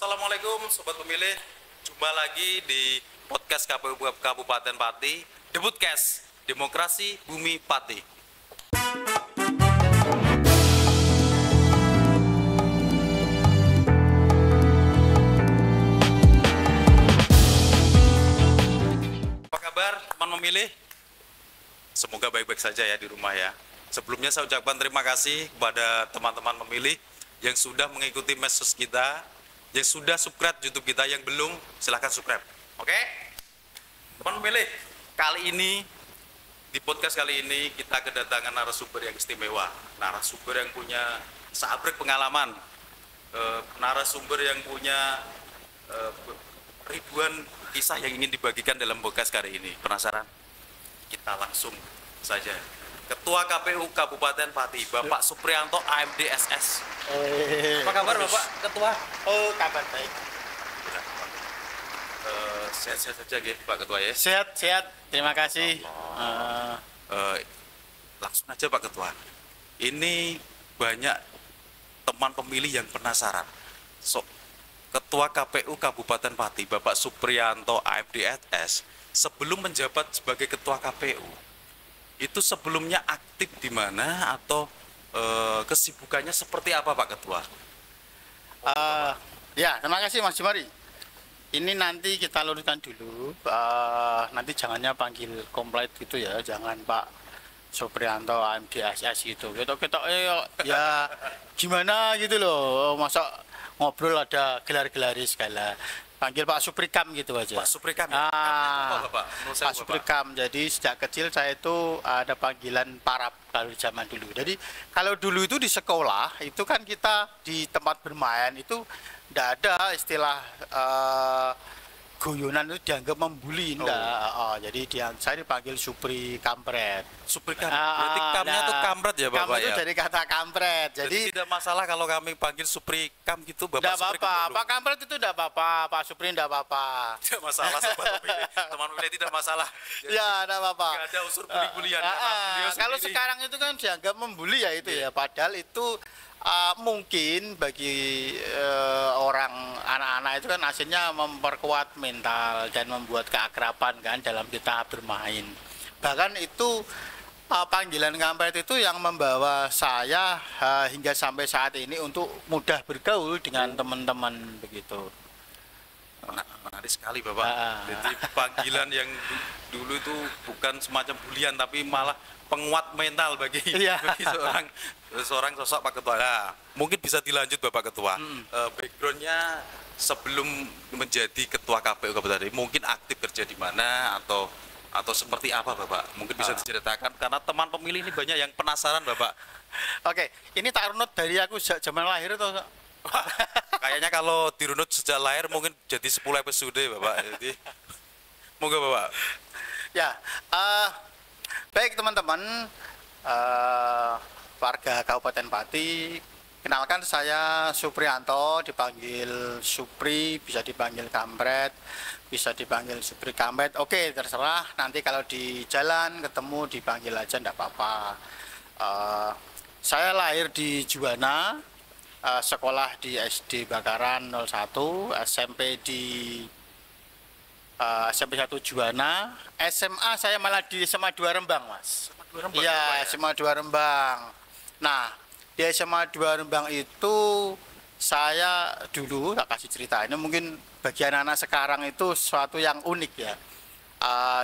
Assalamualaikum Sobat Pemilih. Jumpa lagi di podcast KPU Kabupaten Pati, Debutcast Demokrasi Bumi Pati. Apa kabar teman memilih? Semoga baik-baik saja ya di rumah ya. Sebelumnya saya ucapkan terima kasih kepada teman-teman memilih yang sudah mengikuti medsos kita, yang sudah subscribe YouTube kita, yang belum silahkan subscribe. Oke? Teman memilih, kali ini di podcast kali ini kita kedatangan narasumber yang istimewa, narasumber yang punya seabrek pengalaman, narasumber yang punya ribuan kisah yang ingin dibagikan dalam podcast kali ini. Penasaran? Kita langsung saja. Ketua KPU Kabupaten Pati, Bapak Supriyanto AMDSS. Apa kabar Bapak Ketua? Oh, kabar baik. Sehat-sehat saja gitu Pak Ketua ya. Sehat. Terima kasih. Langsung aja Pak Ketua. Ini banyak teman pemilih yang penasaran. Ketua KPU Kabupaten Pati, Bapak Supriyanto AMDSS, sebelum menjabat sebagai Ketua KPU, itu sebelumnya aktif di mana atau kesibukannya seperti apa Pak Ketua? Ya, terima kasih Mas Jumari. Ini nanti kita luruskan dulu. Nanti jangannya panggil komplit gitu ya, jangan Pak Supriyanto AMDSS gitu. Kita ya gimana gitu loh. Masa ngobrol ada gelar-gelari segala. Panggil Pak Suprikam gitu aja. Pak Suprikam ya? Bapak? Pak Suprikam. Jadi sejak kecil saya itu ada panggilan Parap kalau zaman dulu. Jadi kalau dulu itu di sekolah itu kan kita di tempat bermain itu tidak ada istilah guyonan itu dianggap membuli, enggak. Jadi saya dipanggil Supri Kampret. Supri Kampret. Berarti kamnya tuh kampret ya Bapak itu ya? dari kata kampret. Jadi tidak masalah kalau kami panggil Supri Kam gitu Bapak. Tidak apa-apa. Pak Kampret itu tidak apa-apa. Pak Supri tidak apa-apa. Tidak masalah sobat pemilih. Teman pemilih tidak masalah. Jadi, ya, tidak apa-apa. Tidak ada unsur bully-bulian. Kalau sekarang itu kan dianggap membuli ya itu ya. Padahal itu mungkin bagi orang anak-anak itu kan hasilnya memperkuat mental dan membuat keakraban kan dalam kita bermain. Bahkan itu panggilan kampret itu yang membawa saya hingga sampai saat ini untuk mudah bergaul dengan teman-teman begitu. Menarik sekali Bapak. Jadi panggilan yang dulu itu bukan semacam bulian tapi malah penguat mental bagi seorang sosok Pak Ketua. Nah, mungkin bisa dilanjut Bapak Ketua. Backgroundnya sebelum menjadi Ketua KPU Kabupaten, mungkin aktif kerja di mana atau seperti apa Bapak? Mungkin bisa diceritakan karena teman pemilih ini banyak yang penasaran Bapak. Oke, ini tak runut dari aku sejak zaman lahir atau kayaknya kalau dirunut sejak lahir mungkin jadi 10 episode Bapak. Jadi moga Bapak. Ya, baik teman-teman warga Kabupaten Pati, kenalkan saya Supriyanto, dipanggil Supri, bisa dipanggil Kampret, bisa dipanggil Supri Kampret. Oke, terserah. Nanti kalau di jalan ketemu dipanggil aja, enggak apa-apa. Saya lahir di Juwana, sekolah di SD Bakaran 01, SMP di SMP 1 Juwana, SMA saya malah di SMA 2 Rembang, Mas. Iya, SMA 2 Rembang. Nah, di SMA 2 Rembang itu saya dulu, tak kasih cerita, ini mungkin bagi anak-anak sekarang itu sesuatu yang unik ya.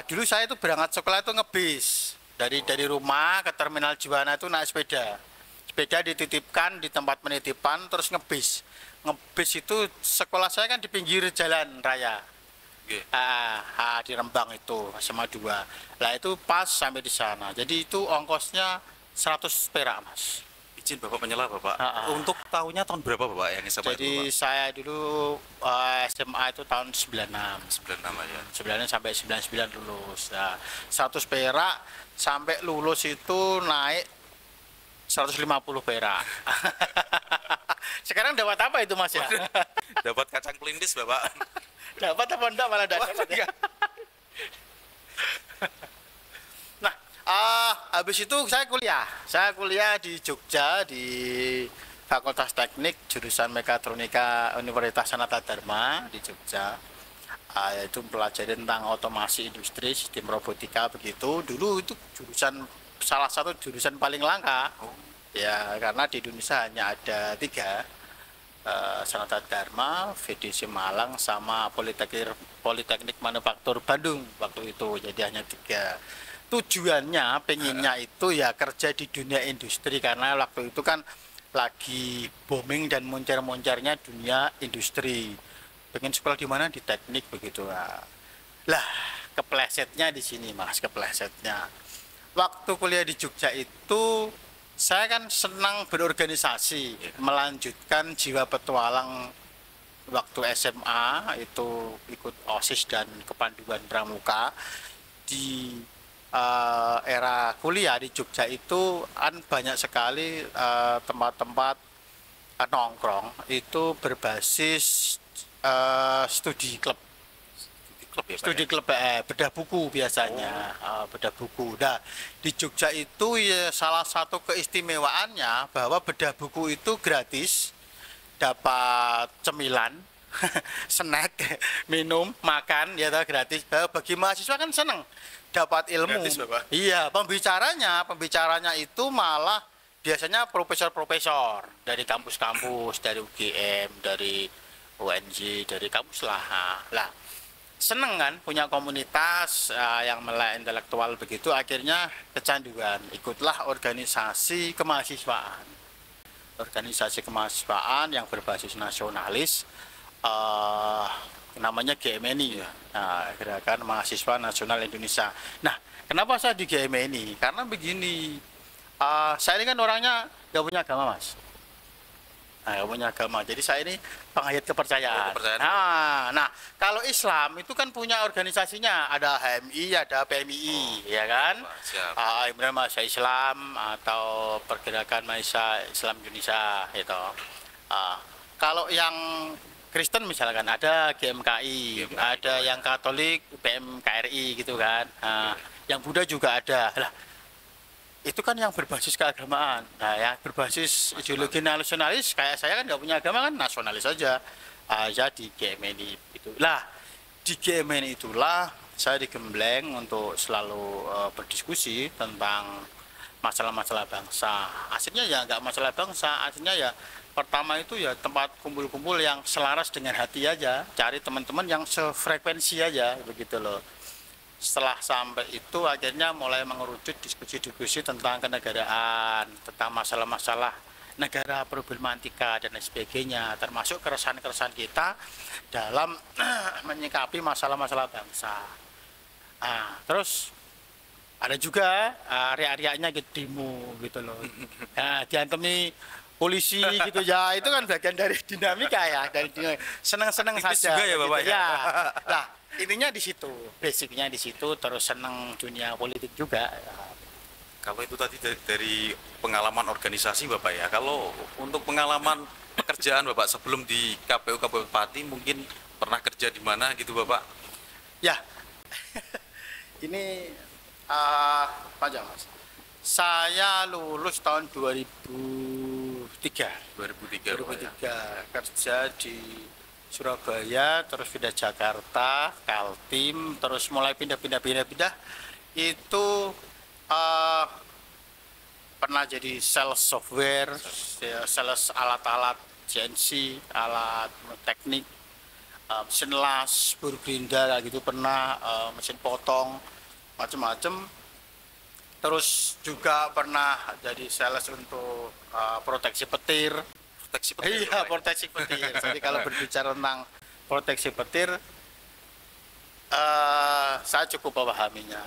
Dulu saya itu berangkat sekolah itu ngebis. Dari rumah ke terminal Juwana itu naik sepeda. Sepeda dititipkan di tempat penitipan, terus ngebis. Ngebis itu sekolah saya kan di pinggir jalan raya. Di Rembang itu SMA 2. Lah itu pas sampai di sana. Jadi itu ongkosnya 100 perak, Mas. Izin Bapak menyela Bapak. Untuk tahunnya tahun berapa Bapak yang SMA Jadi itu, Bapak? saya dulu SMA itu tahun 96. 96 ya. 96 sampai 99 lulus. Nah, 100 perak sampai lulus itu naik 150 perak. Sekarang dapat apa itu Mas ya? Dapat kacang pelindis Bapak. Dapat apa enggak malah dapat ya. Nah, habis itu saya kuliah di Jogja di Fakultas Teknik jurusan Mekatronika Universitas Sanata Dharma di Jogja. Yaitu mempelajari tentang otomasi industri, sistem robotika begitu. Dulu itu jurusan salah satu jurusan paling langka. Ya, karena di Indonesia hanya ada 3, Sanata Dharma, VDC Malang, sama Politeknik Manufaktur Bandung waktu itu. Jadi hanya 3. Tujuannya, pengennya itu ya kerja di dunia industri, karena waktu itu kan lagi booming dan moncer-moncernya dunia industri. Pengen sekolah di mana? Di teknik begitu. Lah, keplesetnya di sini Mas, keplesetnya. Waktu kuliah di Jogja itu saya kan senang berorganisasi, melanjutkan jiwa petualang waktu SMA, itu ikut OSIS dan kepanduan pramuka. Di era kuliah di Jogja itu kan banyak sekali tempat-tempat nongkrong itu berbasis studi klub bedah buku biasanya. Bedah buku. Nah, di Jogja itu ya salah satu keistimewaannya bahwa bedah buku itu gratis, dapat cemilan, snack, minum, makan, ya gratis. Bagi mahasiswa kan seneng dapat ilmu. Gratis, Bapak? Iya, pembicaranya itu malah biasanya profesor-profesor dari kampus-kampus, dari UGM, dari UNJ, dari kampus lah. Lah, seneng kan punya komunitas yang melek intelektual begitu, akhirnya kecanduan, ikutlah organisasi kemahasiswaan. Organisasi kemahasiswaan yang berbasis nasionalis, namanya GMNI, Gerakan Mahasiswa Nasional Indonesia. Nah, kenapa saya di GMNI? Karena begini, saya ini kan orangnya gak punya agama Mas. Gak punya agama, jadi saya ini penghayat kepercayaan. Nah, kalau Islam itu kan punya organisasinya, ada HMI, ada PMII, ya kan? Kemudian Mahasiswa Islam atau Pergerakan Mahasiswa Islam Indonesia, itu. Kalau yang Kristen misalkan ada GMKI, ada yang Katolik PMKRI gitu kan. Yang Buddha juga ada. Lah, itu kan yang berbasis keagamaan. Nah, yang berbasis ideologi nasionalis kayak saya kan nggak punya agama, kan nasionalis saja. Ya di GMNI itu. Lah, di GMNI itulah saya digembleng untuk selalu berdiskusi tentang masalah-masalah bangsa. Aslinya ya nggak masalah bangsa, aslinya ya pertama itu ya tempat kumpul-kumpul yang selaras dengan hati aja, cari teman-teman yang sefrekuensi aja begitu loh. Setelah sampai itu akhirnya mulai mengerucut diskusi-diskusi tentang kenegaraan, tentang masalah-masalah negara, problematika dan lain sebagainya, termasuk keresahan-keresahan kita dalam menyikapi masalah-masalah bangsa. Terus ada juga area-areanya gitu, demo gitu loh. Diantemi polisi gitu ya, itu kan bagian dari dinamika ya, dari senang-senang saja juga ya Bapak gitu, ya. Nah, intinya di situ, basicnya di situ, terus senang dunia politik juga. Kalau itu tadi dari pengalaman organisasi Bapak ya, kalau untuk pengalaman pekerjaan Bapak sebelum di KPU Kabupaten Pati mungkin pernah kerja di mana gitu Bapak? Ya, ini panjang Mas. Saya lulus tahun 2003. 2003 kerja di Surabaya, terus pindah Jakarta, Kaltim, terus mulai pindah. Itu pernah jadi sales software, sales alat-alat CNC, alat teknik, mesin las, buru gerinda gitu pernah, mesin potong, macam-macam. Terus juga pernah jadi sales untuk proteksi petir. Iya, proteksi petir. Jadi kalau berbicara tentang proteksi petir, saya cukup memahaminya.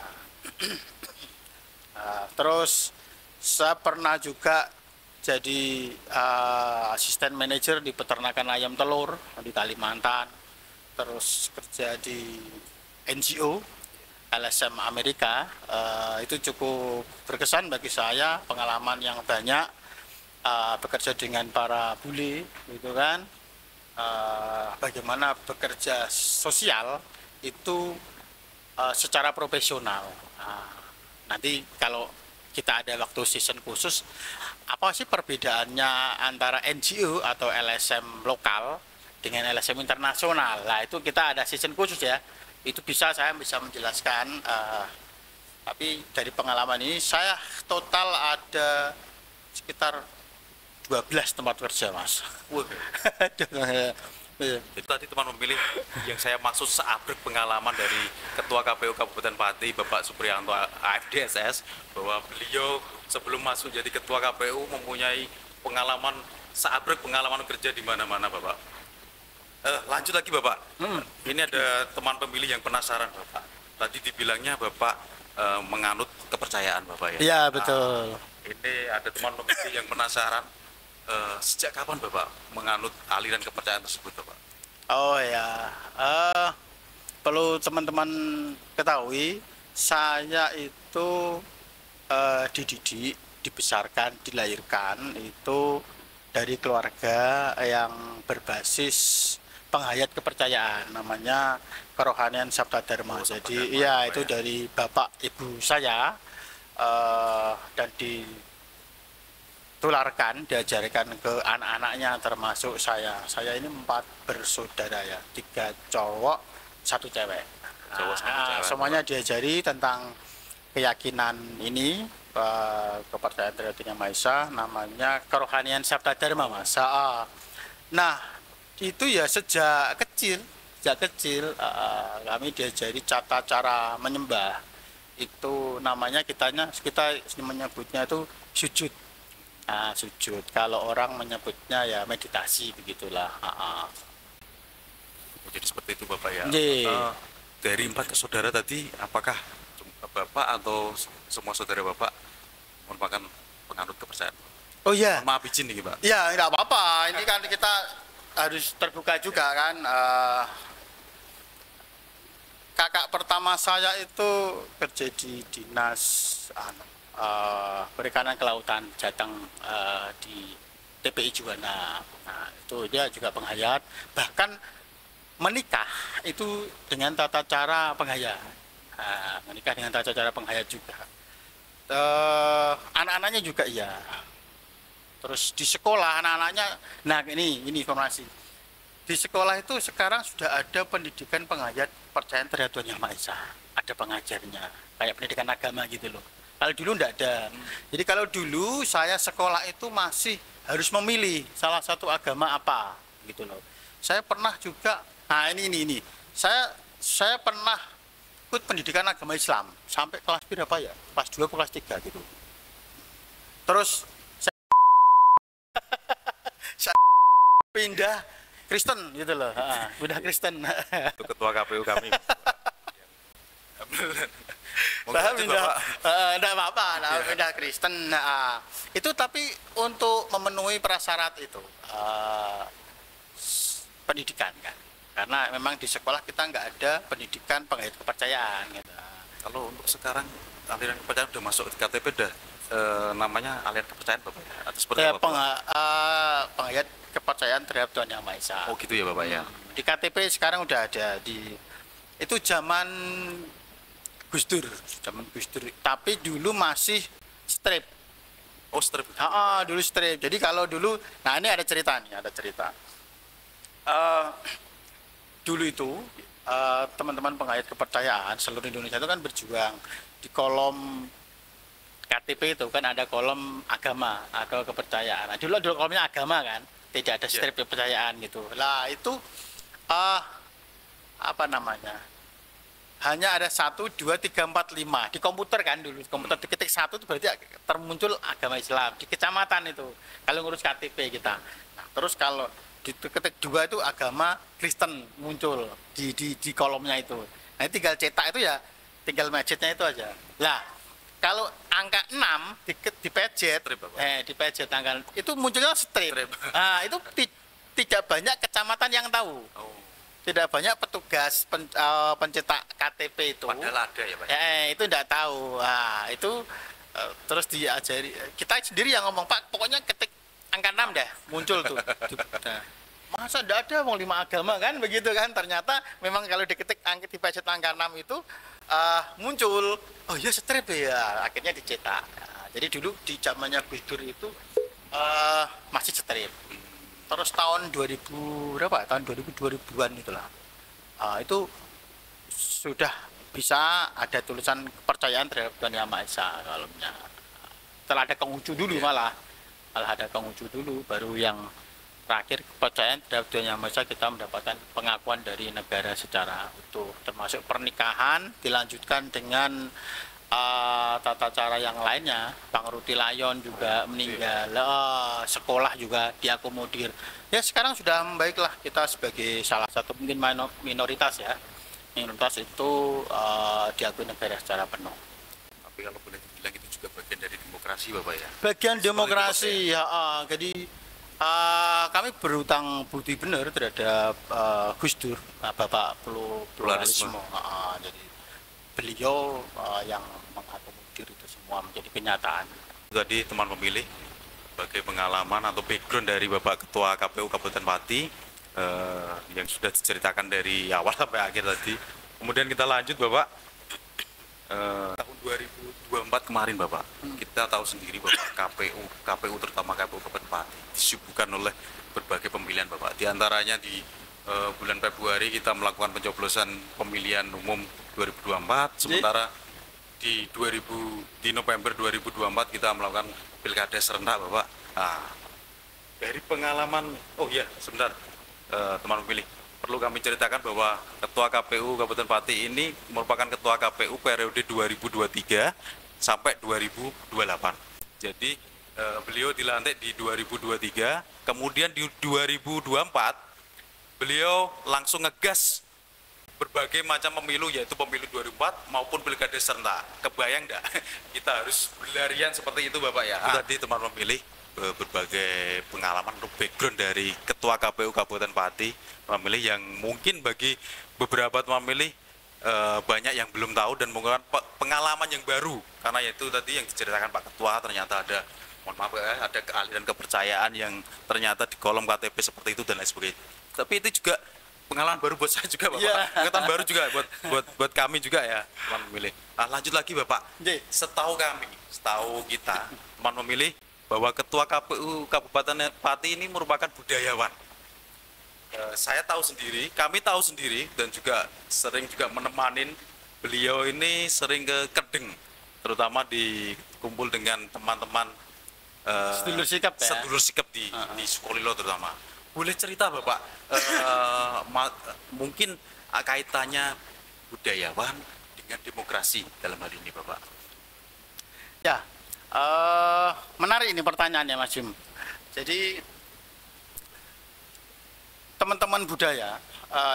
Terus saya pernah juga jadi asisten manajer di peternakan ayam telur di Kalimantan. Terus kerja di NGO LSM Amerika, itu cukup berkesan bagi saya, pengalaman yang banyak, bekerja dengan para bule gitu kan, bagaimana bekerja sosial itu secara profesional. Nanti kalau kita ada waktu season khusus. Apa sih perbedaannya antara NGO atau LSM lokal dengan LSM internasional? Nah, itu kita ada season khusus ya. Itu saya bisa menjelaskan. Tapi dari pengalaman ini saya total ada sekitar 12 tempat kerja, Mas. Itu tadi teman memilih yang saya maksud seabrek pengalaman dari Ketua KPU Kabupaten Pati Bapak Supriyanto AFDSS, bahwa beliau sebelum masuk jadi Ketua KPU mempunyai pengalaman seabrek pengalaman kerja di mana-mana, Bapak. Lanjut lagi, Bapak. Ini ada teman pemilih yang penasaran, Bapak. Tadi dibilangnya Bapak menganut kepercayaan, Bapak ya. Iya, betul. Ini ada teman pemilih yang penasaran. Sejak kapan Bapak menganut aliran kepercayaan tersebut, Bapak? Oh ya, perlu teman-teman ketahui, saya itu dididik, dibesarkan, dilahirkan itu dari keluarga yang berbasis penghayat kepercayaan, namanya Kerohanian Sabta Dharma. Oh, Sabta Jadi Dharma, iya, Bapak, itu ya. dari bapak ibu saya, dan ditularkan, diajarkan ke anak-anaknya, termasuk saya. Saya ini 4 bersaudara ya, 3 cowok, 1 cewek. Cowok sama cewek, Semuanya diajari tentang keyakinan ini, kepercayaan terhadap Yang Maha Esa, namanya Kerohanian Sabta Dharma, Mas. Nah, itu ya sejak kecil kami diajari tata cara menyembah. Itu namanya kita menyebutnya itu sujud. Nah, sujud. Kalau orang menyebutnya ya meditasi, begitulah. Jadi seperti itu, Bapak ya. Iya. Dari 4 saudara tadi, apakah Bapak atau semua saudara Bapak merupakan penganut kepercayaan? Oh iya. Maaf izin nih, Pak. Ya, nggak apa-apa. Ini kan kita harus terbuka juga kan. Kakak pertama saya itu kerja di dinas perikanan kelautan Jateng, di TPI Juwana. Nah, itu dia juga penghayat, bahkan menikah itu dengan tata cara penghayat. Menikah dengan tata cara penghayat juga. Anak-anaknya juga iya. Terus di sekolah anak-anaknya, nah ini informasi. Di sekolah itu sekarang sudah ada pendidikan penghayat kepercayaan terhadap Tuhan Yang Maha Esa. Ada pengajarnya, kayak pendidikan agama gitu loh. Kalau dulu enggak ada. Jadi kalau dulu saya sekolah itu masih harus memilih salah satu agama apa gitu loh. Saya pernah juga, nah ini. Saya pernah ikut pendidikan agama Islam sampai kelas berapa ya? Kelas 2 atau kelas 3 gitu. Terus saya pindah Kristen gitu loh. Pindah Kristen. Itu ketua KPU kami. Saya pindah, enggak apa-apa, pindah Kristen. Itu tapi untuk memenuhi prasyarat itu, pendidikan kan. Karena memang di sekolah kita nggak ada pendidikan penghayat kepercayaan gitu. Kalau untuk sekarang aliran kepercayaan udah masuk di KTP udah namanya aliran kepercayaan, Bapak ya? Atau seperti Ya, apa, Bapak? penghayat kepercayaan terhadap Tuhan Yang Maha Esa. Oh gitu ya, Bapak ya. Di KTP sekarang udah ada itu zaman Gus Dur, tapi dulu masih strip. Oh, strip. Dulu strip. Jadi kalau dulu, nah ini ada cerita. Dulu itu teman-teman penghayat kepercayaan seluruh Indonesia itu kan berjuang di kolom KTP itu kan ada kolom agama atau kepercayaan. Nah, dulu kolomnya agama kan, tidak ada strip kepercayaan gitu. Lah itu apa namanya? Hanya ada 1, 2, 3, 4, 5 di komputer kan dulu. Komputer diketik 1 itu berarti termuncul agama Islam di kecamatan itu. Kalau ngurus KTP kita. Nah, terus kalau diketik 2 itu agama Kristen muncul di kolomnya itu. Nah, tinggal cetak itu ya, tinggal macetnya itu aja. Lah, kalau angka 6 dipejet, dipejet tanggal itu munculnya strip. Nah, itu tidak banyak kecamatan yang tahu. Tidak banyak petugas pencetak KTP itu. Padahal ada ya, Pak. Itu tidak tahu. Nah, itu terus diajari. Kita sendiri yang ngomong, Pak, pokoknya ketik angka 6 dah, muncul tuh. Nah, masa tidak ada mau 5 agama kan begitu kan? Ternyata memang kalau diketik dipejet angka 6 itu muncul. Oh iya, strip ya. Akhirnya dicetak. Nah, Jadi dulu di zamannya Gus Dur itu masih strip. Terus tahun 2000 berapa? Tahun 2000-an itulah. Itu sudah bisa ada tulisan kepercayaan terhadap Tuhan Yang Maha Esa kalau setelah ada Konghucu dulu malah ada Konghucu dulu baru yang terakhir kepercayaan terhadap Tuhan Yang Maha Esa kita mendapatkan pengakuan dari negara secara utuh termasuk pernikahan dilanjutkan dengan tata cara yang lainnya. Bang Ruti Layon juga meninggal, sekolah juga diakomodir. Ya sekarang sudah membaiklah kita sebagai salah satu mungkin minoritas ya. Minoritas itu diakui negara secara penuh. Tapi kalau boleh dibilang itu juga bagian dari demokrasi Bapak ya? Bagian Seperti demokrasi itu, ya. Jadi kami berutang budi benar terhadap Gus Dur, Bapak pluralisme. Jadi beliau yang mengakomodir itu semua menjadi kenyataan. Tadi teman pemilih, sebagai pengalaman atau background dari Bapak Ketua KPU Kabupaten Pati yang sudah diceritakan dari awal sampai akhir tadi. Kemudian kita lanjut Bapak, tahun 2024 kemarin Bapak, kita tahu sendiri Bapak KPU terutama KPU Kabupaten Pati disibukkan oleh berbagai pemilihan Bapak. Di antaranya di bulan Februari kita melakukan pencoblosan pemilihan umum 2024, sementara di November 2024 kita melakukan pilkada serentak Bapak. Dari pengalaman, sebentar teman pemilih, perlu kami ceritakan bahwa Ketua KPU Kabupaten Pati ini merupakan Ketua KPU periode 2023 sampai 2028. Jadi beliau dilantik di 2023, kemudian di 2024 beliau langsung ngegas berbagai macam pemilu, yaitu pemilu 2004 maupun pilkada serentak. Kebayang enggak? Kita harus berlarian seperti itu Bapak ya. Tadi teman pemilih berbagai pengalaman atau background dari Ketua KPU Kabupaten Pati, pemilih yang mungkin bagi beberapa teman pemilih banyak yang belum tahu dan mungkin pengalaman yang baru, karena itu tadi yang diceritakan Pak Ketua ternyata ada, mohon maaf ya, ada keahlian kepercayaan yang ternyata di kolom KTP seperti itu dan lain sebagainya. Tapi itu juga pengalaman baru buat saya juga Bapak, pengetahuan baru juga buat kami juga ya teman pemilih. Lanjut lagi Bapak, setahu kita teman pemilih bahwa Ketua KPU Kabupaten Pati ini merupakan budayawan. Saya tahu sendiri, kami tahu sendiri dan juga sering juga menemanin beliau ini sering ke Kedeng, terutama dikumpul dengan teman-teman sedulur sikap ya? Sedulur sikap di Sukolilo terutama. Boleh cerita Bapak, mungkin kaitannya budayawan dengan demokrasi dalam hal ini Bapak? Ya, menarik ini pertanyaannya Mas Jim. Jadi teman-teman budaya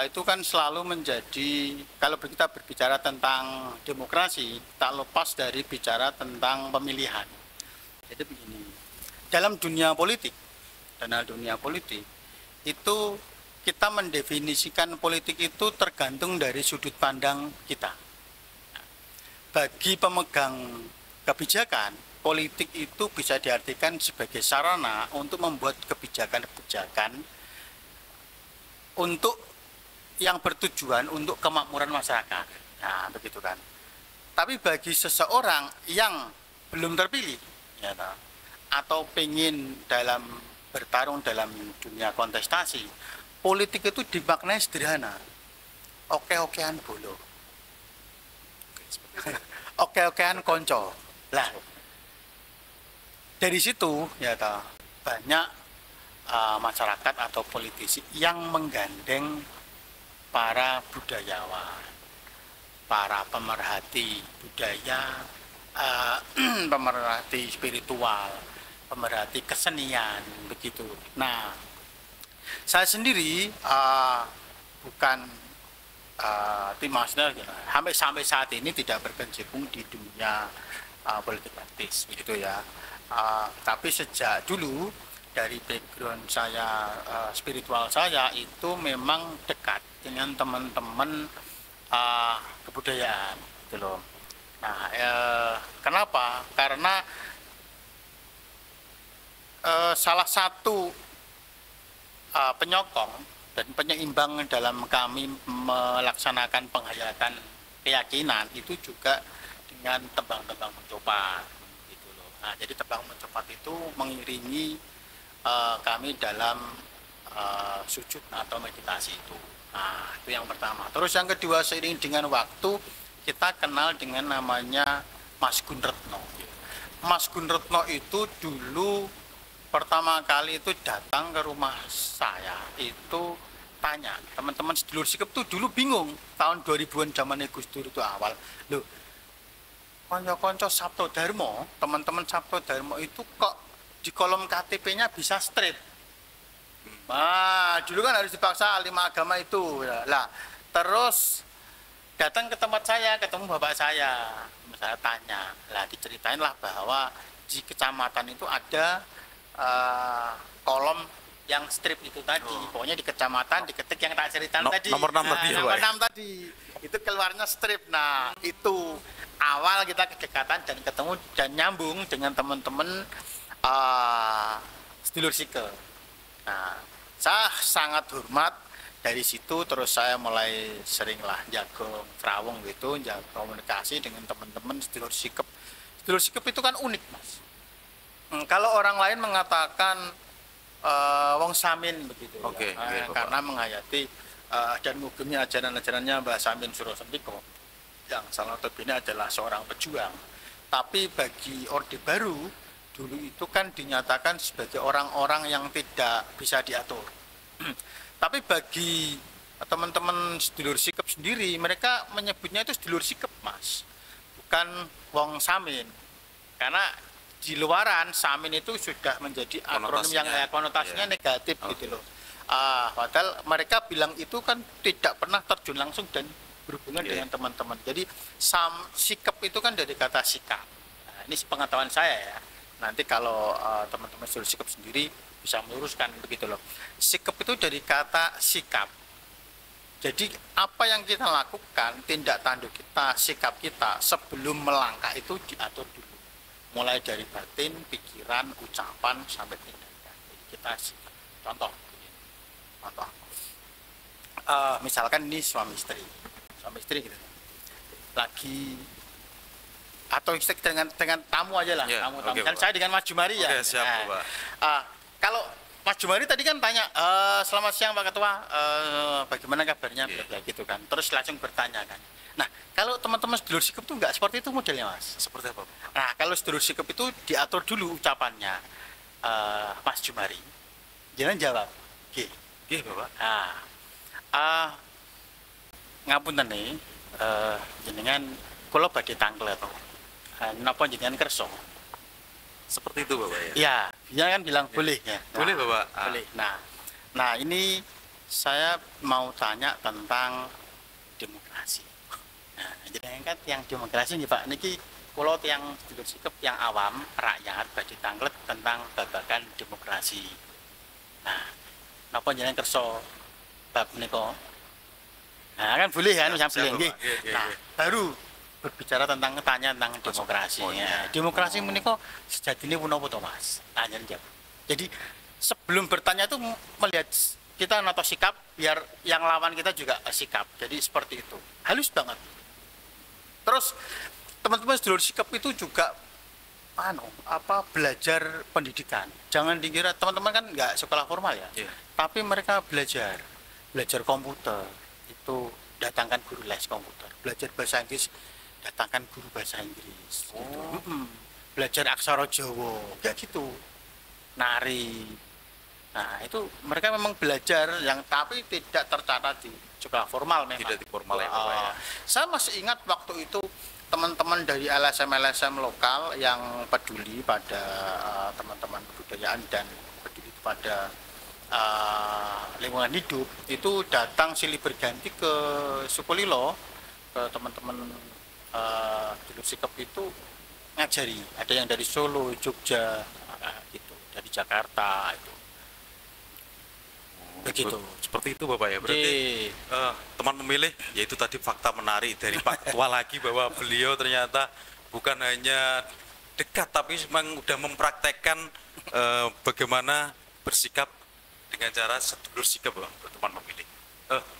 itu kan selalu menjadi, kalau kita berbicara tentang demokrasi, tak lepas dari bicara tentang pemilihan. Jadi begini, dalam dunia politik itu kita mendefinisikan politik itu tergantung dari sudut pandang kita. Bagi pemegang kebijakan, politik itu bisa diartikan sebagai sarana untuk membuat kebijakan-kebijakan untuk yang bertujuan untuk kemakmuran masyarakat. Nah, begitu kan. Tapi bagi seseorang yang belum terpilih, ya, atau pengen bertarung dalam dunia kontestasi, politik itu dimaknai sederhana. Oke-okean bolo. Oke-okean konco. Lah, dari situ ya banyak masyarakat atau politisi yang menggandeng para budayawan, para pemerhati budaya, pemerhati spiritual, pemerhati kesenian, begitu. Nah, saya sendiri bukan tim nasional, sampai saat ini tidak berkecimpung di dunia politik praktis, begitu ya. Tapi sejak dulu dari background saya, spiritual saya itu memang dekat dengan teman-teman kebudayaan, gitu loh. Nah, kenapa? Karena salah satu penyokong dan penyeimbang dalam kami melaksanakan penghayatan keyakinan itu juga dengan tembang-tembang mencoba, gitu loh. Nah, jadi tebang cepat itu mengiringi kami dalam sujud atau meditasi itu. Nah, itu yang pertama. Terus yang kedua, seiring dengan waktu kita kenal dengan namanya Mas Gun Retno. Mas Gun Retno itu dulu pertama kali itu datang ke rumah saya, itu tanya, teman-teman sedulur sikep tuh dulu bingung, tahun 2000-an zaman Gus Dur itu awal. Loh, konco-konco Sabto Darmo, teman-teman Sabto Darmo itu kok di kolom KTP-nya bisa strip. Nah, dulu kan harus dipaksa 5 agama itu. Lah, terus datang ke tempat saya, ketemu bapak saya tanya, lah diceritain lah bahwa di kecamatan itu ada kolom yang strip itu tadi. Pokoknya di kecamatan diketik yang tak ceritain tadi. Nomor 6 tadi ya, nomor Pak? 6 tadi. Itu keluarnya strip. Nah, itu awal kita kedekatan dan ketemu dan nyambung dengan teman-teman sedulur Sike. Nah, saya sangat hormat dari situ, terus saya mulai seringlah jago terawung gitu, jago komunikasi dengan teman-teman sedulur Sikep. Sedulur Sikep itu kan unik, Mas. Kalau orang lain mengatakan wong Samin begitu, Oke, ya. oke, Karena menghayati dan mengugemi ajaran-ajarannya Mbah Samin Surosempiko, yang salah satunya adalah seorang pejuang. Tapi bagi Orde Baru dulu itu kan dinyatakan sebagai orang-orang yang tidak bisa diatur. Tapi bagi teman-teman sedulur Sikep sendiri, mereka menyebutnya itu sedulur Sikep, Mas, bukan wong Samin. Karena di luaran Samin itu sudah menjadi akronim yang konotasinya negatif gitu loh. Padahal mereka bilang itu kan tidak pernah terjun langsung dan berhubungan dengan teman-teman. Jadi Sikep itu kan dari kata sikap. Nah, ini pengetahuan saya ya. Nanti kalau teman-teman sedulur Sikep sendiri bisa meluruskan begitu loh. Sikap itu dari kata sikap. Jadi apa yang kita lakukan, tindak tanduk kita, sikap kita sebelum melangkah itu diatur dulu. Mulai dari batin, pikiran, ucapan sampai tindakan. Jadi kita sikap. Contoh, misalkan ini suami istri gitu. Lagi atau dengan tamu aja lah, tamu. Okay, Dan saya dengan Mas Jumari ya. Siap, Pak. Kalau Mas Jumari tadi kan tanya, selamat siang Pak Ketua, bagaimana kabarnya, gitu kan. Terus langsung bertanya kan. Nah, kalau teman-teman sedulur Sikep itu enggak seperti itu modelnya, Mas. Seperti apa, Pak? Nah, kalau sedulur Sikep itu diatur dulu ucapannya, Mas Jumari. Jangan jawab. Nggih, Bapak. Nah, ngapunten nih, jenengan kula badhe tanglet. Napa jenengan kersa? Seperti itu, Bapak ya? Ya, dia kan bilang boleh ya. Boleh, Bapak. Boleh. Nah, ini saya mau tanya tentang demokrasi. Nah, jadi kan yang demokrasi nih Pak, niki kula yang sedulur Sikep yang awam rakyat badhe tanglet tentang babagan demokrasi. Nah, napa jenengan kersa bab menika? Nah, kan boleh kan, bisa boleh nggih. Nah, baru berbicara tentang demokrasi. Demokrasi menika sejatine punapa to, Mas? Tanya jawab. Jadi sebelum bertanya itu melihat kita nato sikap biar yang lawan kita juga sikap. Jadi seperti itu. Halus banget. Terus teman-teman sedulur Sikep itu juga belajar pendidikan. Jangan dikira teman-teman kan nggak sekolah formal ya. Tapi mereka belajar komputer. Itu datangkan guru les komputer. Belajar bahasa Inggris, datangkan guru bahasa Inggris gitu. Belajar aksara Jawa kayak gitu, nari. Nah, itu mereka memang belajar yang tapi tidak tercatat di sekolah formal memang. Tidak di formal ya, Bapak ya. Saya masih ingat waktu itu teman-teman dari LSM lokal yang peduli pada teman-teman kebudayaan dan peduli pada lingkungan hidup itu datang silih berganti ke Sukolilo, ke teman-teman sedulur Sikep itu ngajari. Ada yang dari Solo, Jogja, gitu, dari Jakarta itu. Begitu. Seperti itu Bapak ya. Berarti teman memilih, yaitu tadi fakta menarik dari Pak Ketua lagi bahwa beliau ternyata bukan hanya dekat tapi memang sudah mempraktekkan bagaimana bersikap dengan cara sedulur Sikep, teman pemilih.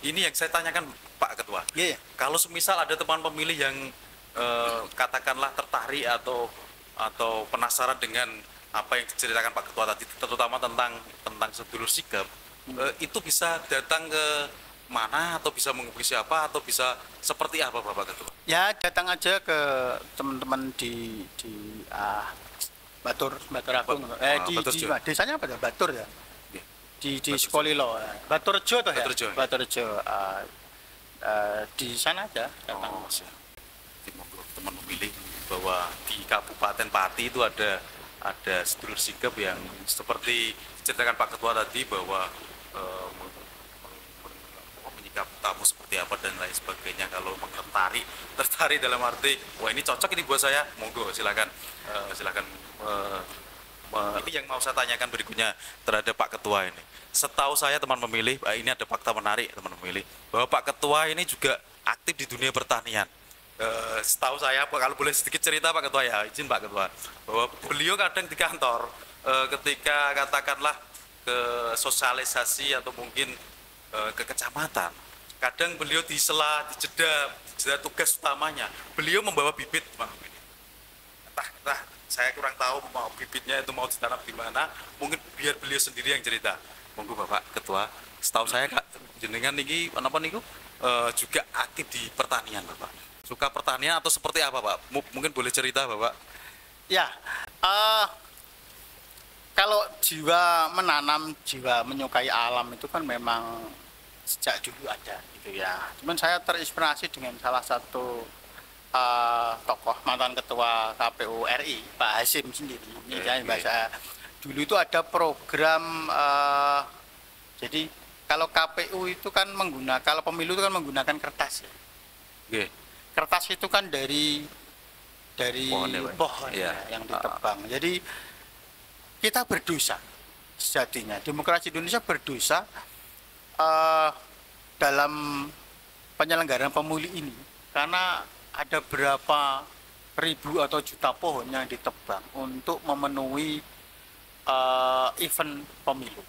Ini yang saya tanyakan Pak Ketua. Kalau semisal ada teman pemilih yang katakanlah tertarik atau atau penasaran dengan apa yang diceritakan Pak Ketua tadi, terutama tentang sedulur sikap, itu bisa datang ke mana atau bisa menghubungi siapa atau bisa seperti apa Bapak Ketua? Ya datang aja ke teman-teman Batur Agung, Baturjo. desanya apa ya? Batur ya. Iya. Di Baturjo. Sukolilo, Baturjo toh ya. Baturjo. Baturjo. Di sana aja datang. Oh, siap. Jadi monggo teman memilih bahwa di Kabupaten Pati itu ada sedulur sikap yang seperti diceritakan Pak Ketua tadi bahwa menyikap tamu seperti apa dan lain sebagainya. Kalau tertarik dalam arti wah ini cocok ini buat saya, monggo silakan ini yang mau saya tanyakan berikutnya terhadap Pak Ketua ini. Setahu saya teman memilih, ini ada fakta menarik teman memilih, bahwa Pak Ketua ini juga aktif di dunia pertanian. Setahu saya, kalau boleh sedikit cerita Pak Ketua ya, izin Pak Ketua, bahwa beliau kadang di kantor ketika katakanlah ke sosialisasi atau mungkin ke kecamatan, kadang beliau di jeda tugas utamanya, beliau membawa bibit Pak. Entah saya kurang tahu mau bibitnya itu mau ditanam di mana, mungkin biar beliau sendiri yang cerita. Monggo Bapak Ketua, setahu saya Kak jenengan niki apa niku juga aktif di pertanian Bapak. Suka pertanian atau seperti apa Pak? Mungkin boleh cerita Bapak. Ya, kalau jiwa menanam, jiwa menyukai alam itu kan memang sejak dulu ada gitu ya. Cuman saya terinspirasi dengan salah satu tokoh mantan ketua KPU RI, Pak Hasim sendiri. Ini kan bahasa dulu itu ada program jadi kalau KPU itu kan kalau pemilu itu kan menggunakan kertas ya. Kertas itu kan dari pohon ya, yang ditebang. Jadi kita berdosa sejatinya. Demokrasi Indonesia berdosa dalam penyelenggaraan pemilu ini karena ada berapa ribu atau juta pohon yang ditebang untuk memenuhi event pemilu.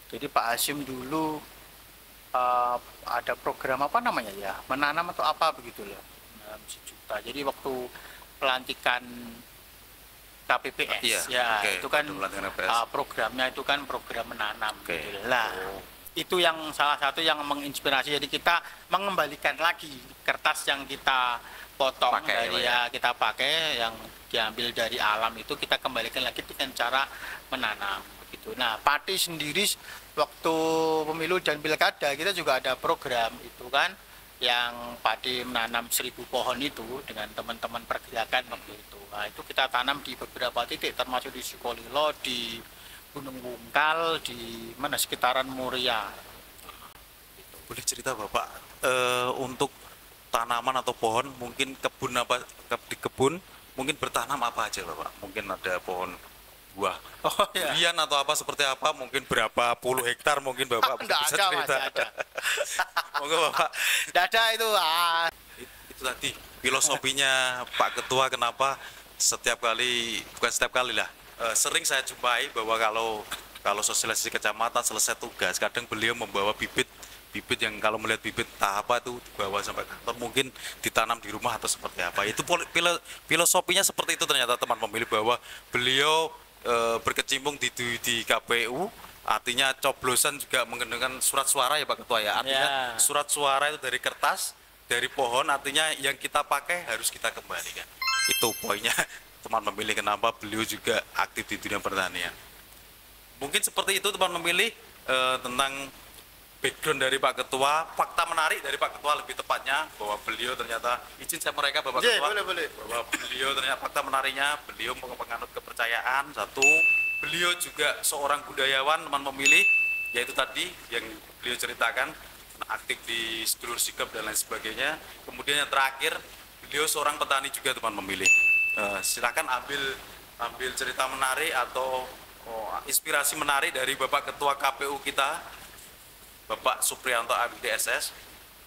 Jadi Pak Hasim dulu ada program apa namanya ya, menanam atau apa begitu loh, menanam sejuta. Jadi waktu pelantikan KPPS itu kan programnya itu kan program menanam. Gitu lah. Itu yang salah satu yang menginspirasi. Jadi kita mengembalikan lagi kertas yang kita potong kita pakai yang diambil dari alam itu kita kembalikan lagi dengan cara menanam begitu. Nah, Pati sendiri waktu pemilu dan pilkada kita juga ada program itu kan yang Pati menanam 1000 pohon itu dengan teman-teman pergerakan waktu itu. Nah, itu kita tanam di beberapa titik termasuk di Sukolilo, di Gunung Wungkal, di mana sekitaran Muria. Boleh cerita Bapak untuk tanaman atau pohon, mungkin kebun apa di kebun mungkin bertanam apa aja Bapak? Mungkin ada pohon buah durian atau apa seperti apa, mungkin berapa puluh hektar mungkin Bapak bisa cerita. Monggo Bapak. Tidak ada itu. Itu tadi filosofinya Pak Ketua kenapa bukan setiap kali lah, sering saya jumpai bahwa kalau sosialisasi kecamatan selesai tugas, kadang beliau membawa bibit yang kalau melihat bibit apa itu dibawa sampai kantor, mungkin ditanam di rumah atau seperti apa. Itu filosofinya seperti itu ternyata teman memilih, bahwa beliau berkecimpung di KPU, artinya coblosan juga menggunakan surat suara ya Pak Ketua ya. Artinya surat suara itu dari kertas, dari pohon, artinya yang kita pakai harus kita kembalikan. Itu poinnya teman memilih kenapa beliau juga aktif di dunia pertanian. Mungkin seperti itu teman memilih tentang background dari Pak Ketua, fakta menarik dari Pak Ketua lebih tepatnya, bahwa beliau ternyata, izin saya mereka Bapak Ketua, boleh. bahwa beliau ternyata fakta menariknya, beliau menganut kepercayaan, satu, beliau juga seorang budayawan teman memilih, yaitu tadi yang beliau ceritakan, aktif di sedulur sikap dan lain sebagainya. Kemudian yang terakhir, beliau seorang petani juga teman memilih. Silakan ambil cerita menarik atau inspirasi menarik dari Bapak Ketua KPU kita, Bapak Supriyanto ABDSS.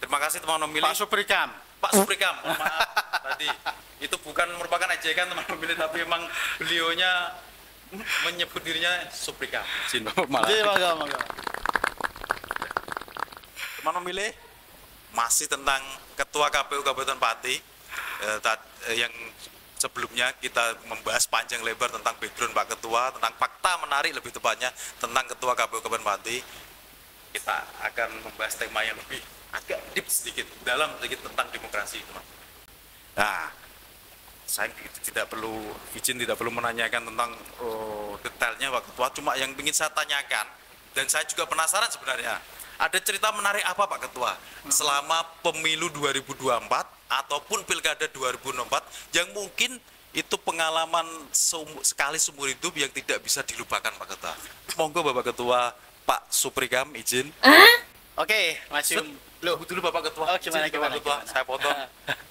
Terima kasih teman memilih. Pak Suprikam, mohon maaf tadi itu bukan merupakan ejekan teman memilih, tapi memang beliaunya menyebut dirinya Suprikam. Teman memilih masih tentang Ketua KPU Kabupaten Pati yang sebelumnya kita membahas panjang lebar tentang background Pak Ketua, tentang fakta menarik lebih tepatnya tentang Ketua KPU Kabupaten Pati. Kita akan membahas tema yang lebih agak deep sedikit, dalam sedikit tentang demokrasi, teman. Nah, saya tidak perlu menanyakan tentang detailnya Pak Ketua, cuma yang ingin saya tanyakan, dan saya juga penasaran sebenarnya, ada cerita menarik apa Pak Ketua selama pemilu 2024 ataupun pilkada 2024 yang mungkin itu pengalaman sekali seumur hidup yang tidak bisa dilupakan Pak Ketua. Monggo Bapak Ketua, Pak Suprikam izin. Oke, Mas Yum. Loh, dulu Bapak Ketua. Oh, gimana, Izin, Bapak gimana, Ketua, gimana? saya potong.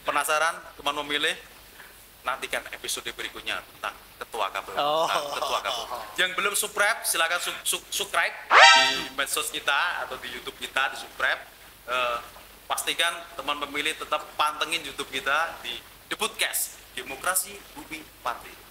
Penasaran teman memilih? Nantikan episode berikutnya tentang Ketua KPU. Oh. Tentang Ketua KPU. Yang belum subscribe, silakan subscribe di medsos kita atau di YouTube kita, di subscribe. Pastikan teman pemilih tetap pantengin YouTube kita di The Podcast Demokrasi Bumi Pati.